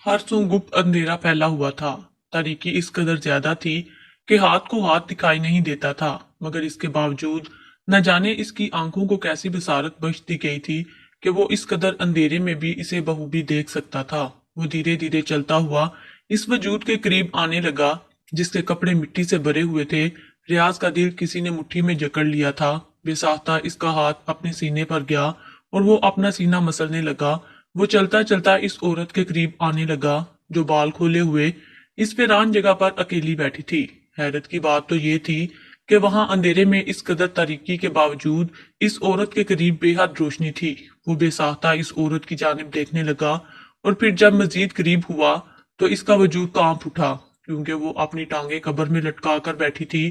हर सू गुप्त अंधेरा फैला हुआ था। तारीकी इस कदर ज्यादा थी कि हाथ को हाथ दिखाई नहीं देता था, मगर इसके बावजूद न जाने इसकी आंखों को कैसी बसारत बख्श दी गई थी कि वो इस कदर अंधेरे में भी इसे बखूबी देख सकता था। वो धीरे धीरे चलता हुआ इस वजूद के करीब आने लगा जिसके कपड़े मिट्टी से भरे हुए थे। रियाज का दिल किसी ने मुट्ठी में जकड़ लिया था। बेसाख्ता इसका हाथ अपने सीने पर गया और वो अपना सीना मसलने लगा। वो चलता चलता इस औरत के करीब आने लगा जो बाल खोले हुए इस वीरान जगह पर अकेली बैठी थी। हैरत की बात तो ये थी कि वहां अंधेरे में इस कदर तारीकी के बावजूद इस औरत के करीब बेहद रोशनी थी। वो बेसाख्ता इस औरत की जानिब देखने लगा और फिर जब मजीद करीब हुआ तो इसका वजूद कांप उठा क्योंकि वो अपनी टांगे कब्र में लटका कर बैठी थी।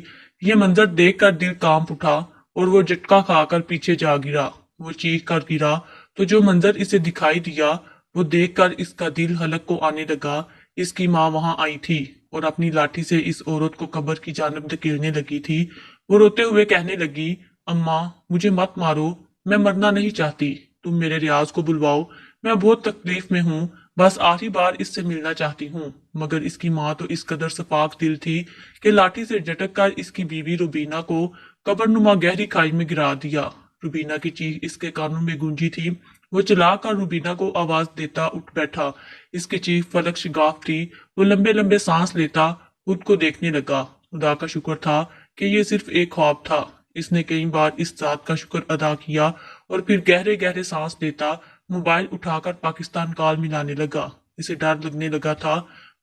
ये मंजर देखकर दिल कांप उठा और वो झटका खाकर पीछे जा गिरा। वो चीख कर गिरा तो जो मंजर इसे दिखाई दिया वो देखकर इसका दिल हलक को आने लगा। इसकी माँ वहां आई थी और अपनी लाठी से इस औरत को कब्र की जानब धकेलने लगी थी। वो रोते हुए कहने लगी, अम्मा मुझे मत मारो, मैं मरना नहीं चाहती, तुम मेरे रियाज को बुलवाओ, मैं बहुत तकलीफ में हूँ, बस आखिरी बार इससे मिलना चाहती हूँ। मगर इसकी माँ तो इस कदर सपाक दिल थी कि लाठी से झटक कर इसकी बीवी रुबीना को कब्रनुमा गहरी खाई में गिरा दिया। रुबीना की चीख इसके कानों में गूंजी थी। वो चिल्लाकर रुबीना को आवाज देता उठ बैठा। इसकी चीख फलक शिगाफ थी। वो लंबे लंबे सांस लेता खुद को देखने लगा। खुदा का शुक्र था कि ये सिर्फ एक ख्वाब था। इसने कई बार इस बात का शुक्र अदा किया और फिर गहरे गहरे सांस लेता मोबाइल उठाकर पाकिस्तान कॉल मिलाने लगा। इसे डर लगने लगा था।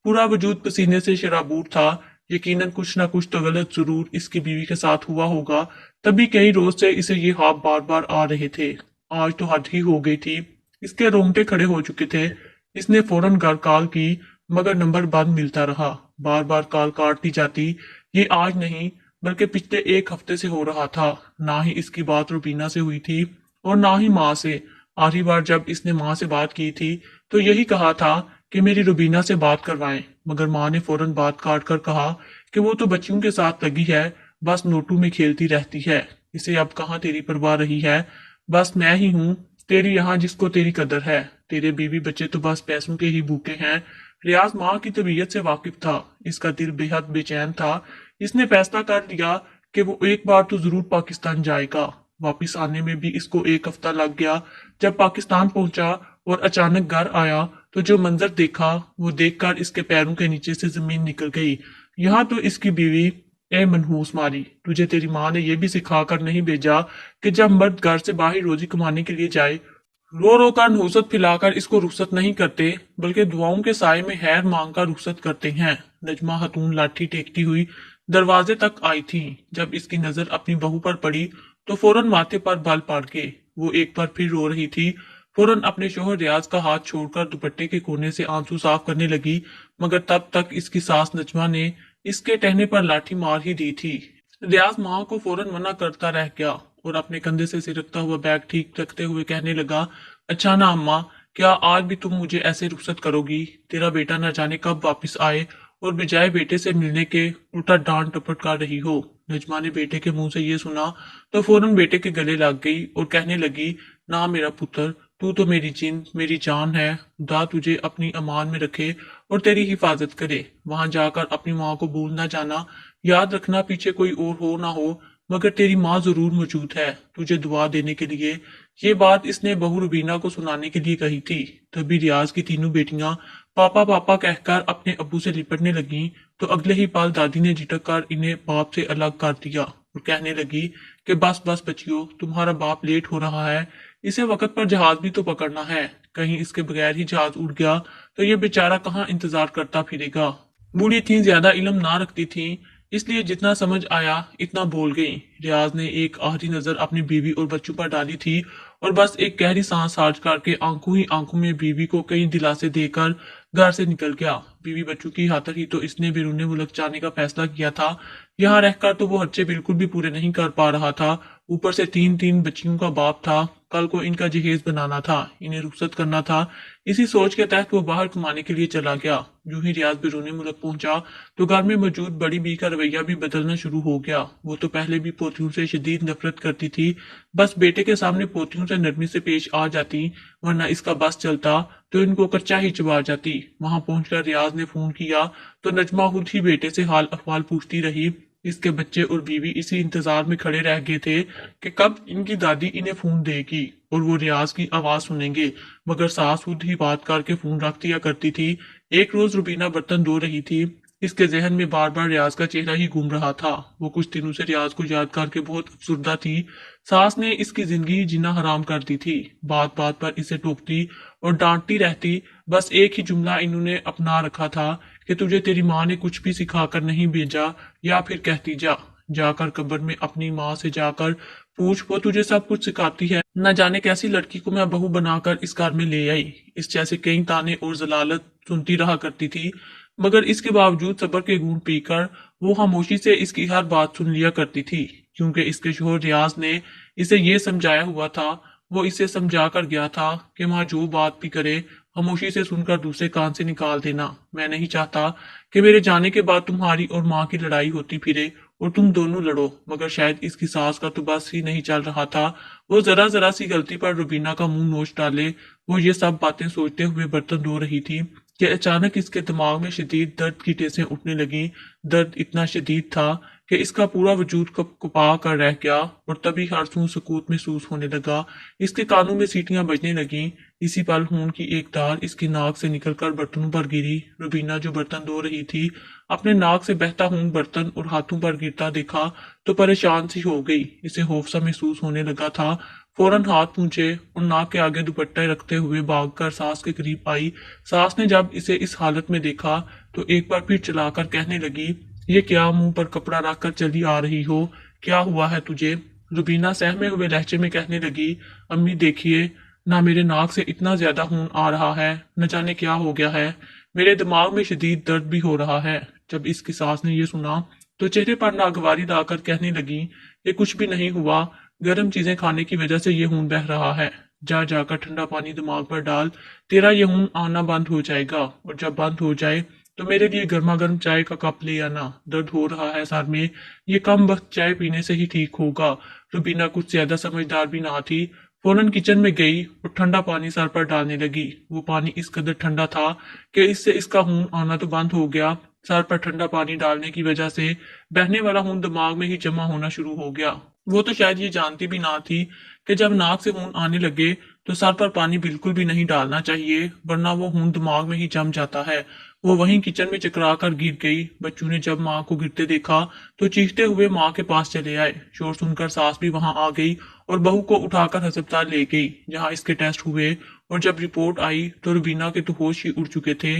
पूरा वजूद पसीने से शराबूर था। यकीनन कुछ ना कुछ तो गलत जरूर इसकी बीवी के साथ हुआ होगा, तभी कई रोज से इसे ये ख्वाब बार बार आ रहे थे। आज तो हद ही हो गई थी। इसके रोंगटे खड़े हो चुके थे। इसने फौरन घर कॉल की मगर नंबर बंद मिलता रहा। बार बार कॉल काट दी जाती। ये आज नहीं बल्कि पिछले एक हफ्ते से हो रहा था। ना ही इसकी बात रुबीना से हुई थी और ना ही माँ से। आखिरी बार जब इसने माँ से बात की थी तो यही कहा था कि मेरी रुबीना से बात करवाएं, मगर माँ ने फौरन बात काट कर कहा कि वो तो बच्चियों के साथ लगी है, बस नोटू में खेलती रहती है, इसे अब कहाँ तेरी परवाह रही है। बस मैं ही हूँ तेरी यहाँ जिसको तेरी कदर है। तेरे बीवी बच्चे तो बस पैसों के ही भूखे हैं। रियाज माँ की तबीयत से वाकिफ था। इसका दिल बेहद बेचैन था। इसने फैसला कर लिया कि वो एक बार तो जरूर पाकिस्तान जाएगा। वापिस आने में भी इसको एक हफ्ता लग गया। जब पाकिस्तान पहुंचा और अचानक घर आया तो जो मंजर देखा वो देखकर इसके पैरों के नीचे से जमीन निकल गई। यहाँ तो इसकी बीवी, ए मनहूस मारी, तुझे तेरी माँ ने यह भी सिखा कर नहीं भेजा कि जब मर्द घर से बाहर रोजी कमाने के लिए जाए रो रो कर नहुसत फैलाकर इसको रुखसत नहीं करते बल्कि दुआओं के साय में हैर मांग कर रुखसत करते हैं। नजमा खातून लाठी टेकती हुई दरवाजे तक आई थी। जब इसकी नजर अपनी बहू पर पड़ी तो फौरन माथे पर बल पड़ के वो एक बार फिर रो रही थी। फौरन अपने शोहर रियाज का हाथ छोड़कर दुपट्टे के कोने से आंसू साफ करने लगी, मगर तब तक इसकी सास नजमा ने इसके टहने पर लाठी मार ही दी थी। रियाज माँ को फौरन मना करता रह गया और अपने कंधे से सिरकता हुआ बैग ठीक रखते हुए कहने लगा, अच्छा ना अम्मा, क्या आज भी तुम मुझे ऐसे रुखसत करोगी? तेरा बेटा न जाने कब वापस आए और बजाय बेटे से मिलने के उल्टा डांट डपट कर रही हो। नजमा ने बेटे के मुंह से ये सुना तो फौरन बेटे के गले लग गई और कहने लगी, ना मेरा पुत्र, तू तो मेरी जिन मेरी जान है। खुदा तुझे अपनी अमान में रखे और तेरी हिफाजत करे। वहां जाकर अपनी माँ को भूल ना जाना। याद रखना पीछे कोई और हो ना हो मगर तेरी माँ जरूर मौजूद है तुझे दुआ देने के लिए। ये बात इसने बहू रुबीना को सुनाने के लिए कही थी। तभी रियाज की तीनों बेटियां पापा पापा कहकर अपने अब्बू से लिपटने लगी तो अगले ही पल दादी ने झिटक कर इन्हें बाप से अलग कर दिया और कहने लगी कि बस बस बच्चियों, तुम्हारा बाप लेट हो रहा है, इसे वक्त पर जहाज भी तो पकड़ना है। कहीं इसके बगैर ही जहाज उड़ गया तो ये बेचारा कहाँ इंतजार करता फिरेगा। बूढ़ी इतनी ज्यादा इल्म ना रखती थी, इसलिए जितना समझ आया इतना बोल गई। रियाज ने एक आखिरी नजर अपनी बीवी और बच्चों पर डाली थी और बस एक गहरी सांस हाज करके आंखों ही आंखों में बीवी को कई दिलासे देकर घर से निकल गया। बीवी बच्चों की खातिर ही तो इसने बैरून मुल्क जाने का फैसला किया था। यहाँ रहकर तो वो खर्चे बिल्कुल भी पूरे नहीं कर पा रहा था। ऊपर से तीन तीन बच्चियों का बाप था। कल को इनका जहेज बनाना था, इन्हें रुखसत करना था। इसी सोच के तहत वो बाहर कमाने के लिए चला गया। यूं ही रियाज बैरून मुल्क पहुंचा तो घर में मौजूद बड़ी बी का रवैया भी बदलना शुरू हो गया। वो तो पहले भी पोतियों से शदीद नफरत करती थी, बस बेटे के सामने पोतियों से नरमी से पेश आ जाती, वरना इसका बस चलता तो इनको कच्चा ही चबा जाती। वहां पहुंचकर रियाज ने फोन किया तो नजमा खुद ही बेटे से हाल अहवाल पूछती रही। इसके बच्चे और बीवी इसी इंतजार में खड़े रह गए थे कि कब इनकी दादी इन्हें फोन देगी और वो रियाज की आवाज सुनेंगे, मगर सास खुद ही बात करके फोन रख दिया करती थी। एक रोज रुबीना बर्तन धो रही थी, इसके जहन में बार बार रियाज का चेहरा ही घूम रहा था। वो कुछ दिनों से रियाज को याद करके बहुत अफसुर्दा थी। सास ने इसकी जिंदगी जीना हराम कर दी थी, बात बात पर इसे टोकती और डांटती रहती। बस एक ही जुमला इन्होंने अपना रखा था कि तुझे तेरी माँ ने कुछ भी सिखाकर नहीं भेजा, या फिर कहती जाकर कब्र में अपनी माँ से जाकर पूछ, वो तुझे सब कुछ सिखाती है। न जाने कैसी लड़की को मैं बहू बनाकर इस घर में ले आई। इस जैसे कई ताने और जलालत सुनती रहा करती थी, मगर इसके बावजूद सब्र के घूंट पीकर वो खामोशी से इसकी हर बात सुन लिया करती थी, क्योंकि इसके शोहर रियाज ने इसे ये समझाया हुआ था। वो इसे समझा कर गया था कि माँ जो बात भी करे खामोशी से सुनकर दूसरे कान से निकाल देना। मैं नहीं चाहता कि मेरे जाने के बाद तुम्हारी और माँ की लड़ाई होती फिरे और तुम दोनों लड़ो। मगर शायद इसकी सास का तो बस ही नहीं चल रहा था। वो जरा जरा सी गलती पर रुबीना का मुंह नोच डाले। वो ये सब बातें सोचते हुए बर्तन धो रही थी कि अचानक इसके दिमाग में शदीद दर्द की टेसें उठने लगी। दर्द इतना शदीद था कि इसका पूरा वजूद कपा कर रह गया और तभी हर सू सुकूत महसूस होने लगा। इसके कानों में सीटियां बजने लगीं। इसी पल खून की एक धार इसकी नाक से निकलकर बर्तनों पर गिरी। रुबीना जो बर्तन धो रही थी, अपने नाक से बहता खून बर्तन और हाथों पर गिरता देखा तो परेशान सी हो गई। इसे खौफ सा महसूस होने लगा था। फौरन हाथ पूंछे और नाक के आगे दुपट्टा रखते हुए भागकर सास के करीब आई। सास ने जब इसे इस हालत में देखा तो एक बार फिर चलाकर कहने लगी, ये क्या मुंह पर कपड़ा रखकर चली आ रही हो, क्या हुआ है तुझे? रुबीना सहमे हुए लहजे में कहने लगी, अम्मी देखिए ना, मेरे नाक से इतना ज्यादा खून आ रहा है, न जाने क्या हो गया है। मेरे दिमाग में शदीद दर्द भी हो रहा है। जब इसकी सास ने ये सुना तो चेहरे पर नागवारी लाकर कहने लगी, ये कुछ भी नहीं हुआ, गर्म चीजें खाने की वजह से ये खून बह रहा है। जाकर ठंडा पानी दिमाग पर डाल, तेरा ये खून आना बंद हो जाएगा, और जब बंद हो जाए तो मेरे लिए गर्मा गर्म चाय का कप ले आना। दर्द हो रहा है सर में, ये कम वक्त चाय पीने से ही ठीक होगा। रुबीना कुछ ज्यादा समझदार भी ना थी। फौरन किचन में गई और ठंडा पानी सर पर डालने लगी। वो पानी इस कदर ठंडा था कि इससे इसका खून आना तो बंद हो गया, सर पर ठंडा पानी डालने की वजह से बहने वाला खून दिमाग में ही जमा होना शुरू हो गया। वो तो शायद ये जानती भी ना थी कि जब नाक से खून आने लगे तो सर पर पानी बिल्कुल भी नहीं डालना चाहिए, वरना वो खून दिमाग में ही जम जाता है। वो वहीं किचन में चकरा कर गिर गई। बच्चों ने जब माँ को गिरते देखा तो चीखते हुए माँ के पास चले आए। शोर सुनकर सास भी वहां आ गई और बहू को उठाकर अस्पताल ले गई, जहां इसके टेस्ट हुए और जब रिपोर्ट आई तो रुबीना के तो होश ही उड़ चुके थे।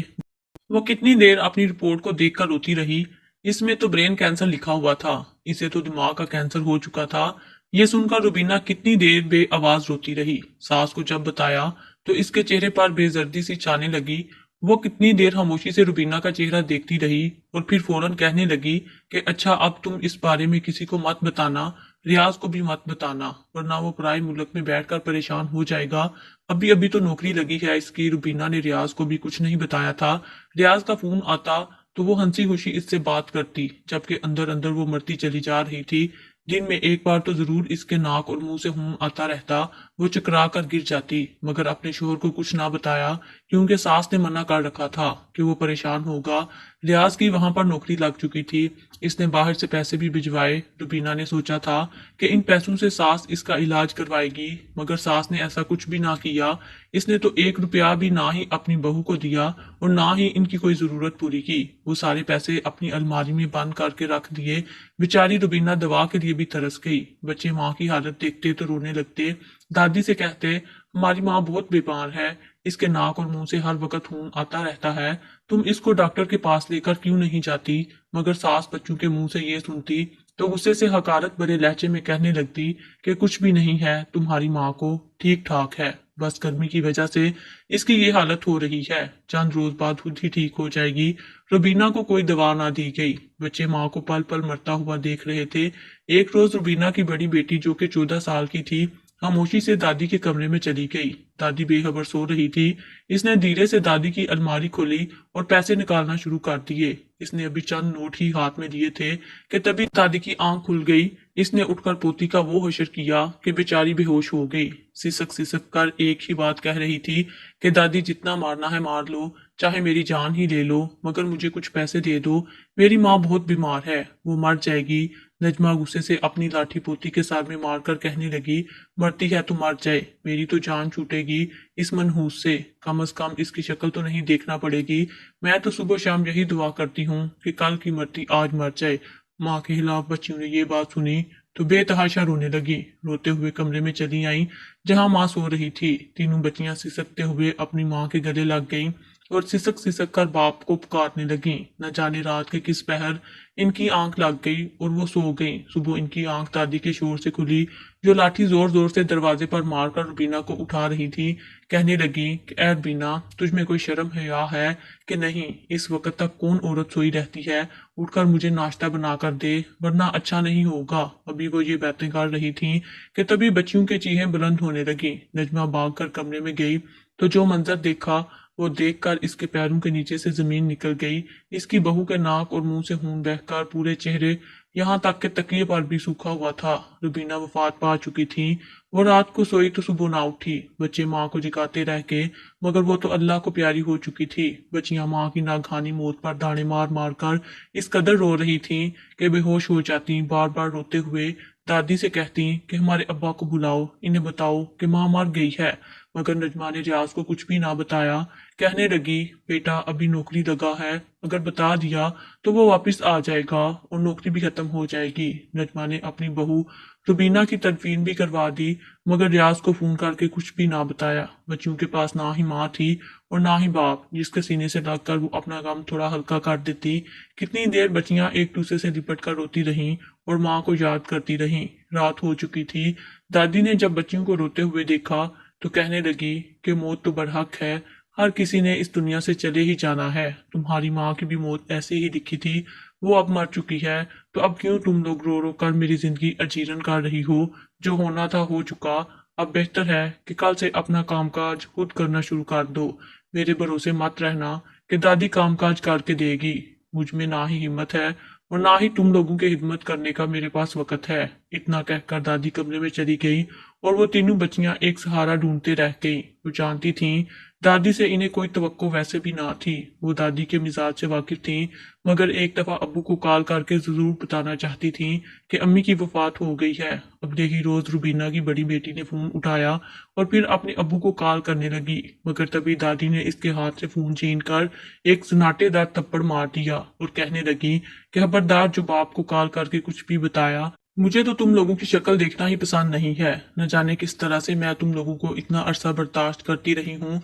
वो कितनी देर अपनी रिपोर्ट को देखकर रोती रही। इसमें तो ब्रेन कैंसर लिखा हुआ था, इसे तो दिमाग का कैंसर हो चुका था। ये सुनकर रुबीना कितनी देर बेआवाज रोती रही। सास को जब बताया तो इसके चेहरे पर बेदर्दी सी छाने लगी। वो कितनी देर खामोशी से रुबीना का चेहरा देखती रही और फिर फौरन कहने लगी कि अच्छा, अब तुम इस बारे में किसी को मत बताना, रियाज को भी मत बताना, वरना वो पराए मुल्क में बैठकर परेशान हो जाएगा। अभी अभी तो नौकरी लगी है इसकी। रुबीना ने रियाज को भी कुछ नहीं बताया था। रियाज का फोन आता तो वो हंसी खुशी इससे बात करती, जबकि अंदर अंदर वो मरती चली जा रही थी। दिन में एक बार तो जरूर इसके नाक और मुंह से खून आता रहता। वो चकरा कर गिर जाती, मगर अपने शोहर को कुछ ना बताया, क्योंकि सास ने मना कर रखा था कि वो परेशान होगा। रियाज की वहां पर नौकरी लग चुकी थी, इसने बाहर से पैसे भी भिजवाए। रुबीना ने सोचा था कि इन पैसों से सास इसका इलाज करवाएगी, मगर सास ने ऐसा कुछ भी ना किया। इसने तो 1 रुपया भी ना ही अपनी बहू को दिया और ना ही इनकी कोई जरूरत पूरी की। वो सारे पैसे अपनी अलमारी में बंद करके रख दिए। बेचारी रुबीना दवा के लिए भी तरस गई। बच्चे माँ की हालत देखते तो रोने लगते। दादी से कहते, हमारी माँ बहुत बीमार है, इसके नाक और मुंह से हर वक्त खून आता रहता है, तुम इसको डॉक्टर के पास लेकर क्यों नहीं जाती? मगर सास बच्चों के मुंह से ये सुनती तो गुस्से से हकारत भरे लहजे में कहने लगती कि कुछ भी नहीं है, तुम्हारी माँ को ठीक ठाक है, बस गर्मी की वजह से इसकी ये हालत हो रही है, चंद रोज बाद खुद ही ठीक हो जाएगी। रुबीना को कोई दवा ना दी गई। बच्चे माँ को पल पल मरता हुआ देख रहे थे। एक रोज रुबीना की बड़ी बेटी, जो कि 14 साल की थी, खामोशी से दादी के कमरे में चली गई। दादी बेखबर सो रही थी। इसने धीरे से दादी की अलमारी खोली और पैसे निकालना शुरू कर दिए। इसने अभी चंद नोट ही हाथ में लिए थे कि तभी दादी की आंख खुल गई। इसने उठकर पोती का वो हशर किया कि बेचारी बेहोश हो गई। सिसक सिसक कर एक ही बात कह रही थी कि दादी जितना मारना है मार लो, चाहे मेरी जान ही ले लो, मगर मुझे कुछ पैसे दे दो। मेरी माँ बहुत बीमार है, वो मर जाएगी। नजमा गुस्से से अपनी लाठी पोती के सर में मारकर कहने लगी, मरती है तो मर जाए, मेरी तो जान छूटेगी इस मनहूस से। कम से कम इसकी शक्ल तो नहीं देखना पड़ेगी। मैं तो सुबह शाम यही दुआ करती हूँ कि कल की मरती आज मर जाए। माँ के खिलाफ बच्चियों ने ये बात सुनी तो बेतहाशा रोने लगी। रोते हुए कमरे में चली आई जहां माँ सो रही थी। तीनों बच्चियां सिसकते हुए अपनी माँ के गले लग गईं और सिसक सिसक कर बाप को पुकारने लगी। न जाने रात के किस पहर इनकी आंख लग गई और वो सो गई। सुबह इनकी आंख दादी के शोर से खुली, जो लाठी जोर जोर से दरवाजे पर मारकर रुबीना को उठा रही थी। कहने लगी कि ऐ रुबीना, तुझ में कोई शर्म हया है कि नहीं? इस वक्त तक कौन औरत सोई रहती है? उठकर मुझे नाश्ता बना कर दे, वरना अच्छा नहीं होगा। अभी वो ये बातें कर रही थी कि तभी बच्चियों की चीखें बुलंद होने लगी। नजमा भागकर कमरे में गई तो जो मंजर देखा वो देखकर इसके पैरों के नीचे से जमीन निकल गई। इसकी बहू के नाक और मुंह से खून बहकर पूरे चेहरे, यहाँ तक के तकिए पर भी सूखा हुआ था। रुबीना वफात पा चुकी थी। वो रात को सोई तो सुबह ना उठी। बच्चे माँ को जगाते रह गए, मगर वो तो अल्लाह को प्यारी हो चुकी थी। बच्चियां माँ की नागहानी मौत पर दाने मार मार कर इस कदर रो रही थीं कि बेहोश हो जाती। बार बार रोते हुए दादी से कहती कि हमारे अब्बा को बुलाओ, इन्हें बताओ कि माँ मर गई है। मगर नजमा ने रियाज को कुछ भी ना बताया। कहने लगी, बेटा अभी नौकरी लगा है, अगर बता दिया तो वो वापस आ जाएगा और नौकरी भी खत्म हो जाएगी। नजमा ने अपनी बहू रुबीना की तदफीन भी करवा दी, मगर रियाज को फोन करके कुछ भी ना बताया। बच्चियों के पास ना ही माँ थी और ना ही बाप जिसके सीने से लगकर वो अपना गम थोड़ा हल्का कर देती। कितनी देर बच्चियां एक दूसरे से लिपट कर रोती रहीं और माँ को याद करती रहीं। रात हो चुकी थी। दादी ने जब बच्चियों को रोते हुए देखा तो कहने लगी कि मौत तो बरहक है, हर किसी ने इस दुनिया से चले ही जाना है। तुम्हारी माँ की भी मौत ऐसे ही लिखी थी, वो अब मर चुकी है, तो अब क्यों तुम लोग रो रो कर मेरी जिंदगी अजीरन कर रही हो? जो होना था हो चुका। अब बेहतर है कि कल से अपना कामकाज खुद करना शुरू कर दो। मेरे भरोसे मत रहना कि दादी कामकाज करके देगी। मुझ में ना ही हिम्मत है और ना ही तुम लोगों की खिदमत करने का मेरे पास वक्त है। इतना कहकर दादी कमरे में चली गई और वो तीनों बच्चियां एक सहारा ढूंढते रह गईं। वो जानती थीं दादी से इन्हें कोई तवक्को वैसे भी ना थी। वो दादी के मिजाज से वाकिफ थीं, मगर एक दफा अब्बू को कॉल करके जरूर बताना चाहती थीं कि अम्मी की वफात हो गई है। अगले ही रोज रुबीना की बड़ी बेटी ने फोन उठाया और फिर अपने अब्बू को कॉल करने लगी, मगर तभी दादी ने इसके हाथ से फोन छीन कर एक सन्नाटेदार थप्पड़ मार दिया और कहने लगी कि खबरदार जो बाप को कॉल करके कुछ भी बताया। मुझे तो तुम लोगों की शक्ल देखना ही पसंद नहीं है। न जाने किस तरह से मैं तुम लोगों को इतना अरसा बर्दाश्त करती रही हूँ।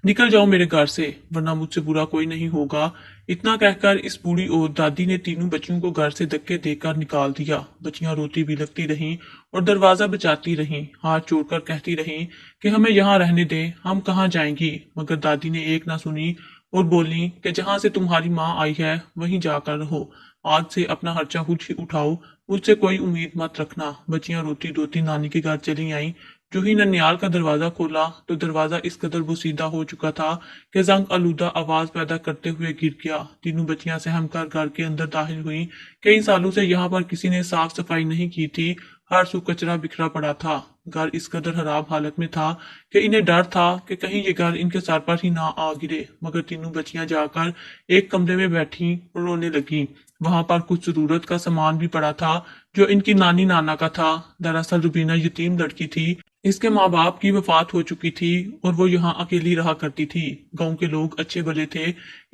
निकल जाओ मेरे घर से, वरना मुझसे बुरा कोई नहीं होगा। इतना कहकर इस बूढ़ी और दादी ने तीनों बच्चियों को घर से धक्के देकर निकाल दिया। बच्चियां रोती भी लगती रहीं और दरवाजा बचाती रहीं, हाथ जोड़कर कहती रहीं कि हमें यहाँ रहने दें, हम कहाँ जाएंगी। मगर दादी ने एक ना सुनी और बोली कि जहां से तुम्हारी माँ आई है वहीं जाकर रहो। आज से अपना खर्चा खुद ही उठाओ, मुझसे कोई उम्मीद मत रखना। बच्चियां रोती रोती नानी के घर चली आईं। जो ही ननियाल का दरवाजा खोला तो दरवाजा इस कदर बोसीदा हो चुका था कि जंग आलूदा आवाज पैदा करते हुए गिर गया। तीनों बच्चियां सहम कर घर के अंदर दाखिल हुई। कई सालों से यहाँ पर किसी ने साफ सफाई नहीं की थी। हर सू कचरा बिखरा पड़ा था। घर इस कदर खराब हालत में था कि इन्हें डर था कि कहीं ये घर इनके सर पर ही ना आ गिरे। मगर तीनों बच्चियां जाकर एक कमरे में बैठी और रोने लगी। वहां पर कुछ जरूरत का सामान भी पड़ा था जो इनकी नानी नाना का था। दरअसल रुबीना यतीम लड़की थी। इसके माँ बाप की वफात हो चुकी थी और वो यहाँ अकेली रहा करती थी। गांव के लोग अच्छे भले थे।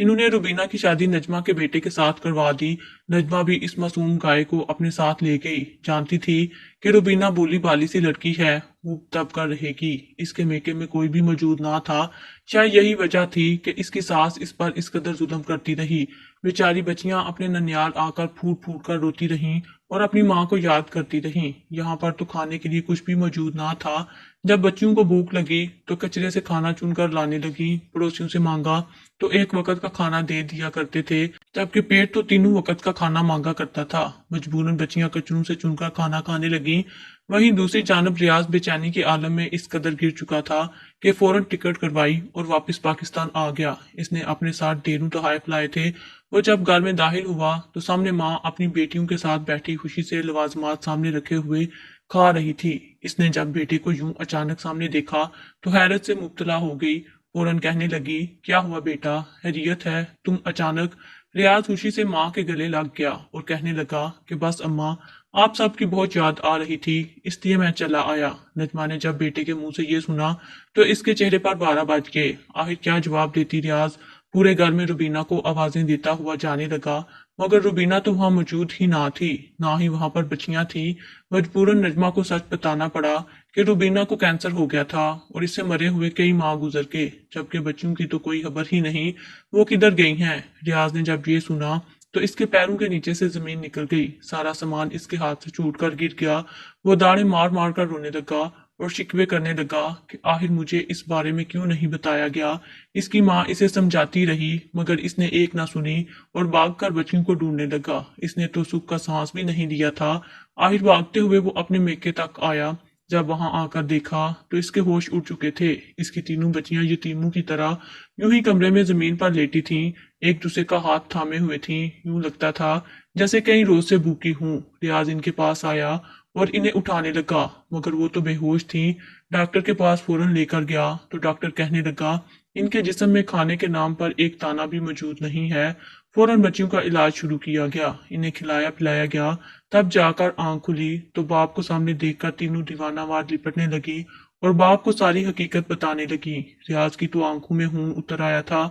इन्होंने रुबीना की शादी नजमा के बेटे के साथ करवा दी। नजमा भी इस मासूम गाय को अपने साथ ले गई। जानती थी कि रुबीना भोली भाली सी लड़की है, वो तब कर रहेगी। इसके मेके में कोई भी मौजूद ना था। शायद यही वजह थी कि इसकी सास इस पर इस कदर जुल्म करती रही। बेचारी बच्चियां अपने ननियाल आकर फूट फूट कर रोती रहीं और अपनी माँ को याद करती रहीं। यहाँ पर तो खाने के लिए कुछ भी मौजूद ना था। जब बच्चियों को भूख लगी तो कचरे से खाना चुनकर लाने लगी। पड़ोसियों से मांगा तो एक वक्त का खाना दे दिया करते थे, जबकि पेट तो तीनों वक्त का खाना मांगा करता था। मजबूरन बच्चियां कचरों से चुनकर खाना खाने लगी। वहीं दूसरी जानब रियाज बेचैनी के आलम में इस कदर गिर चुका था कि फौरन टिकट करवाई और वापस पाकिस्तान आ गया। इसने अपने साथ ढेरों तोहफे लाए थे। वो जब घर में दाखिल हुआ तो सामने माँ अपनी बेटियों के साथ बैठी खुशी से लवाजमात सामने रखे हुए खा रही थी। इसने जब बेटे को यूं अचानक सामने देखा तो हैरत से मुब्तला हो गई। फौरन कहने लगी, क्या हुआ बेटा, हैरियत है तुम अचानक? रियाज खुशी से माँ के गले लग गया और कहने लगा कि बस अम्मा, आप सबकी बहुत याद आ रही थी, इसलिए मैं चला आया। नजमा ने जब बेटे के मुंह से ये सुना तो इसके चेहरे पर 12 बज गए। आखिर क्या जवाब देती रियाज पूरे घर में रुबीना को आवाजें देता हुआ जाने लगा, मगर रुबीना तो वहां मौजूद ही ना थी, ना ही वहां पर बच्चियां थी। मजबूरन नजमा को सच बताना पड़ा कि रुबीना को कैंसर हो गया था और इससे मरे हुए कई माह गुजर के, जबकि बच्चियों की तो कोई खबर ही नहीं, वो किधर गई हैं। रियाज ने जब ये सुना तो इसके पैरों के नीचे से जमीन निकल गई, सारा सामान इसके हाथ से छूट कर गिर गया। वो दाढ़े मार मार कर रोने लगा और शिकवे करने लगा कि आखिर मुझे इस बारे में क्यों नहीं बताया गया। इसकी माँ इसे समझाती रही मगर इसने एक ना सुनी और भागकर बच्चियों को ढूंढने लगा। इसने तो सुख का सांस भी नहीं लिया था। आखिर भागते हुए वो अपने मेके तक आया। जब वहां आकर देखा तो इसके होश उड़ चुके थे। इसकी तीनों बच्चियां यतीमों की तरह यूं ही कमरे में जमीन पर लेटी थीं, एक दूसरे का हाथ थामे हुए थीं। यूं लगता था जैसे कई रोज से भूखी हूं। रियाज इनके पास आया और इन्हें उठाने लगा मगर वो तो बेहोश थी। डॉक्टर के पास फौरन लेकर गया तो डॉक्टर कहने लगा, इनके जिस्म में खाने के नाम पर एक दाना भी मौजूद नहीं है। फौरन बच्चियों का इलाज शुरू किया गया, इन्हें खिलाया पिलाया गया। तब जाकर आंख खुली तो बाप को सामने देखकर तीनों दीवानावार लिपटने लगी और बाप को सारी हकीकत बताने लगी। रियाज की तो आंखों में खून उतर आया था।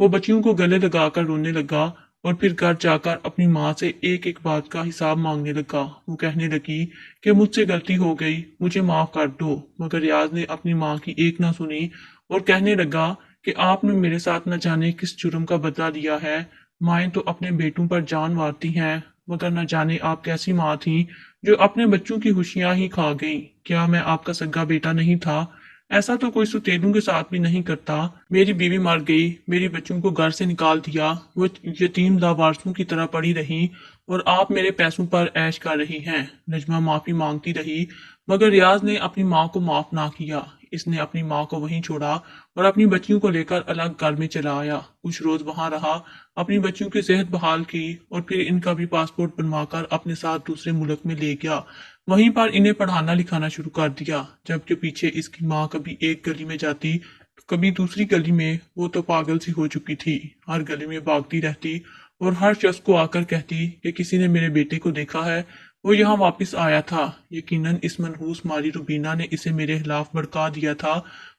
वो बच्चियों को गले लगाकर रोने लगा और फिर घर जाकर अपनी माँ से एक एक बात का हिसाब मांगने लगा। वो कहने लगी कि मुझसे गलती हो गई, मुझे माफ कर दो। मगर रियाज ने अपनी माँ की एक ना सुनी और कहने लगा कि आपने मेरे साथ न जाने किस जुर्म का बदला लिया है। माएं तो अपने बेटों पर जान मारती हैं, मगर न जाने आप कैसी माँ थी जो अपने बच्चों की खुशियां ही खा गई। क्या मैं आपका सगा बेटा नहीं था? ऐसा तो कोई सुतेलू के साथ भी नहीं करता। मेरी बीवी मर गई, मेरी बच्चों को घर से निकाल दिया, वो यतीम लावारसों की तरह पड़ी रही और आप मेरे पैसों पर ऐश कर रही हैं। नजमा माफी मांगती रही मगर रियाज ने अपनी माँ को माफ ना किया। इसने अपनी माँ को वहीं छोड़ा और अपनी बच्चियों को लेकर अलग घर में चला आया। कुछ रोज वहां रहा, अपनी बच्चियों की सेहत बहाल की और फिर इनका भी पासपोर्ट बनवाकर अपने साथ दूसरे मुल्क में ले गया। वहीं पर इन्हें पढ़ाना लिखाना शुरू कर दिया। जबकि पीछे इसकी माँ कभी एक गली में जाती तो कभी दूसरी गली में। वो तो पागल सी हो चुकी थी, हर गली में भागती रहती और हर शख्स को आकर कहती कि किसी ने मेरे बेटे को देखा है, वो यहाँ वापस आया था। यकीनन इस मनहूस मारी रुबीना ने इसे मेरे खिलाफ भड़का दिया था।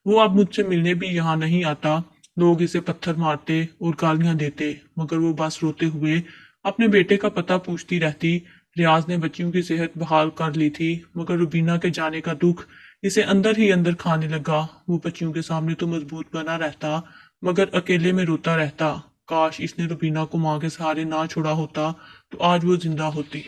वो अब मुझसे मिलने भी यहाँ नहीं आता। लोग इसे पत्थर मारते और गालियां देते मगर वो बस रोते हुए अपने बेटे का पता पूछती रहती। रियाज ने बच्चियों की सेहत बहाल कर ली थी मगर रुबीना के जाने का दुख इसे अंदर ही अंदर खाने लगा। वो बच्चियों के सामने तो मजबूत बना रहता मगर अकेले में रोता रहता। काश इसने रुबीना को माँ के सहारे ना छोड़ा होता तो आज वो जिंदा होती।